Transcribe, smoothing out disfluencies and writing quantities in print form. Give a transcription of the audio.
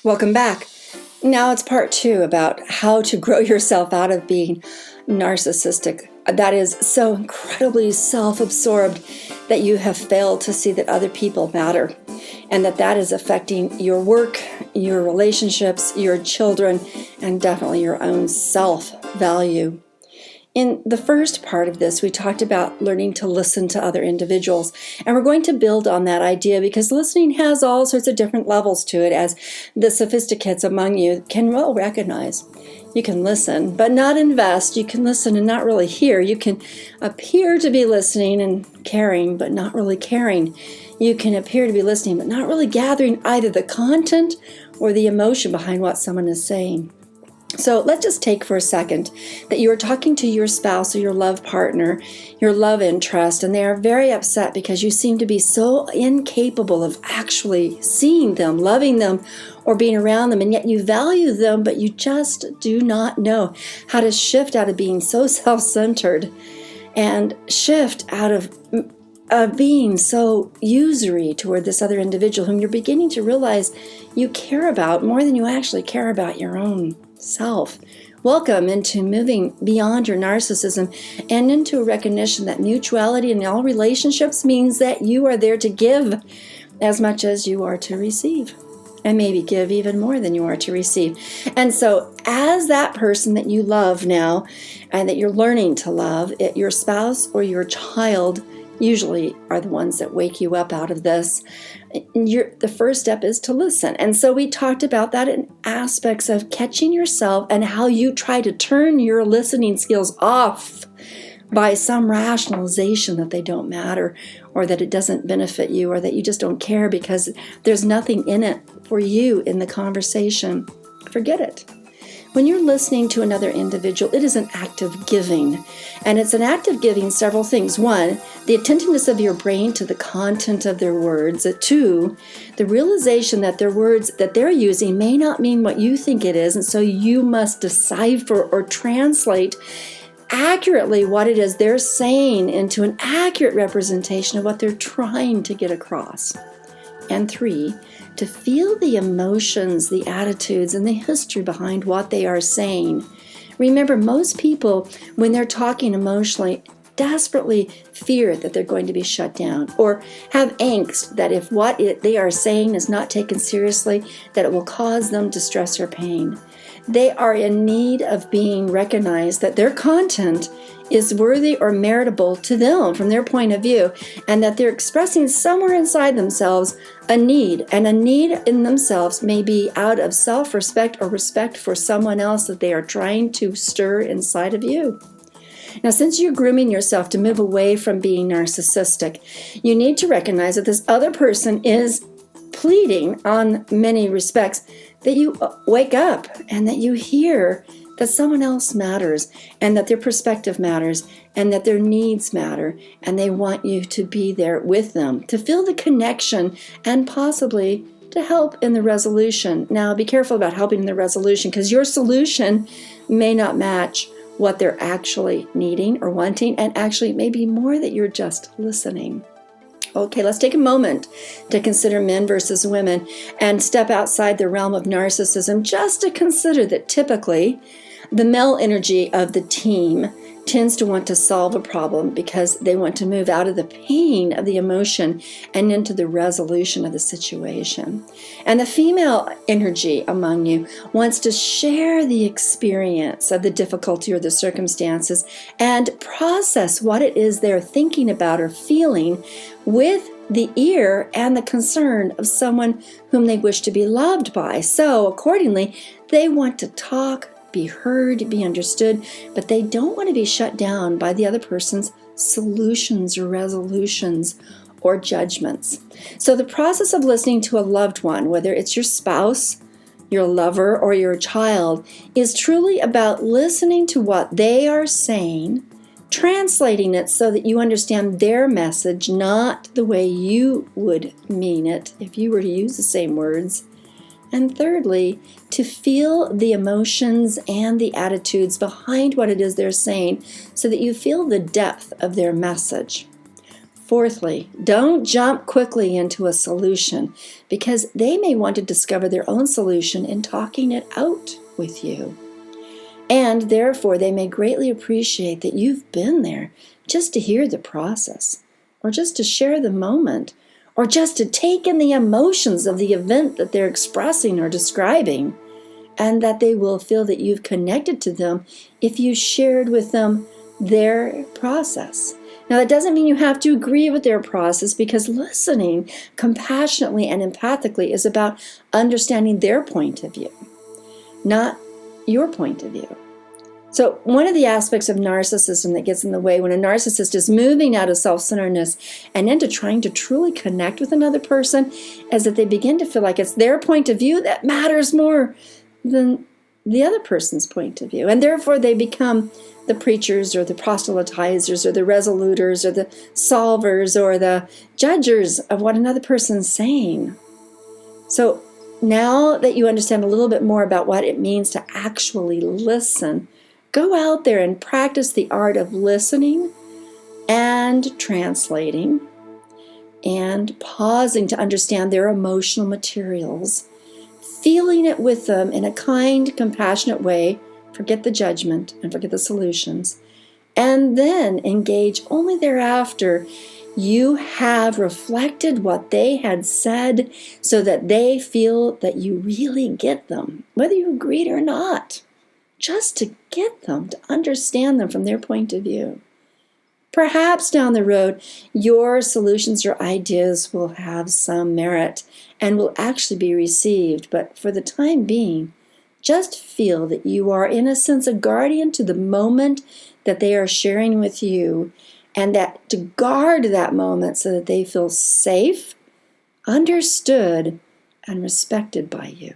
Welcome back. Now it's part 2 about how to grow yourself out of being narcissistic. That is so incredibly self-absorbed that you have failed to see that other people matter and that is affecting your work, your relationships, your children, and definitely your own self-value. In the first part of this, we talked about learning to listen to other individuals, and we're going to build on that idea because listening has all sorts of different levels to it, as the sophisticates among you can well recognize. You can listen, but not invest. You can listen and not really hear. You can appear to be listening and caring, but not really caring. You can appear to be listening, but not really gathering either the content or the emotion behind what someone is saying. So let's just take for a second that you are talking to your spouse or your love partner, your love interest, and they are very upset because you seem to be so incapable of actually seeing them, loving them, or being around them, and yet you value them, but you just do not know how to shift out of being so self-centered and shift out of being so usury toward this other individual whom you're beginning to realize you care about more than you actually care about your own self. Welcome into moving beyond your narcissism and into a recognition that mutuality in all relationships means that you are there to give as much as you are to receive, and maybe give even more than you are to receive. And so as that person that you love now and that you're learning to love, your spouse or your child usually are the ones that wake you up out of this. The first step is to listen. And so we talked about that in aspects of catching yourself and how you try to turn your listening skills off by some rationalization that they don't matter, or that it doesn't benefit you, or that you just don't care because there's nothing in it for you in the conversation. Forget it. When you're listening to another individual, it is an act of giving. And it's an act of giving several things. 1, the attentiveness of your brain to the content of their words. 2, the realization that their words that they're using may not mean what you think it is, and so you must decipher or translate accurately what it is they're saying into an accurate representation of what they're trying to get across. And 3, to feel the emotions, the attitudes, and the history behind what they are saying. Remember, most people, when they're talking emotionally, desperately fear that they're going to be shut down, or have angst that if what they are saying is not taken seriously, that it will cause them distress or pain. They are in need of being recognized that their content is worthy or meritable to them from their point of view, and that they're expressing somewhere inside themselves a need, and a need in themselves may be out of self-respect or respect for someone else that they are trying to stir inside of you. Now, since you're grooming yourself to move away from being narcissistic, you need to recognize that this other person is pleading on many respects that you wake up and that you hear that someone else matters, and that their perspective matters, and that their needs matter, and they want you to be there with them, to feel the connection, and possibly to help in the resolution. Now, be careful about helping in the resolution, because your solution may not match what they're actually needing or wanting, and actually it may be more that you're just listening. Okay, let's take a moment to consider men versus women and step outside the realm of narcissism, just to consider that typically the male energy of the team tends to want to solve a problem because they want to move out of the pain of the emotion and into the resolution of the situation. And the female energy among you wants to share the experience of the difficulty or the circumstances and process what it is they're thinking about or feeling with the ear and the concern of someone whom they wish to be loved by. So accordingly, they want to talk, be heard, be understood, but they don't want to be shut down by the other person's solutions or resolutions or judgments. So the process of listening to a loved one, whether it's your spouse, your lover, or your child, is truly about listening to what they are saying, translating it so that you understand their message, not the way you would mean it if you were to use the same words. And thirdly, to feel the emotions and the attitudes behind what it is they're saying so that you feel the depth of their message. Fourthly, don't jump quickly into a solution because they may want to discover their own solution in talking it out with you. And therefore, they may greatly appreciate that you've been there just to hear the process, or just to share the moment, or just to take in the emotions of the event that they're expressing or describing, and that they will feel that you've connected to them if you shared with them their process. Now, that doesn't mean you have to agree with their process, because listening compassionately and empathically is about understanding their point of view, not your point of view. So one of the aspects of narcissism that gets in the way when a narcissist is moving out of self-centeredness and into trying to truly connect with another person is that they begin to feel like it's their point of view that matters more than the other person's point of view. And therefore they become the preachers or the proselytizers or the resoluters or the solvers or the judgers of what another person's saying. So now that you understand a little bit more about what it means to actually listen, go out there and practice the art of listening and translating and pausing to understand their emotional materials, feeling it with them in a kind, compassionate way. Forget the judgment and forget the solutions. And then engage only thereafter you have reflected what they had said so that they feel that you really get them, whether you agreed or not, just to get them, to understand them from their point of view. Perhaps down the road, your solutions or ideas will have some merit and will actually be received. But for the time being, just feel that you are, in a sense, a guardian to the moment that they are sharing with you, and that to guard that moment so that they feel safe, understood, and respected by you.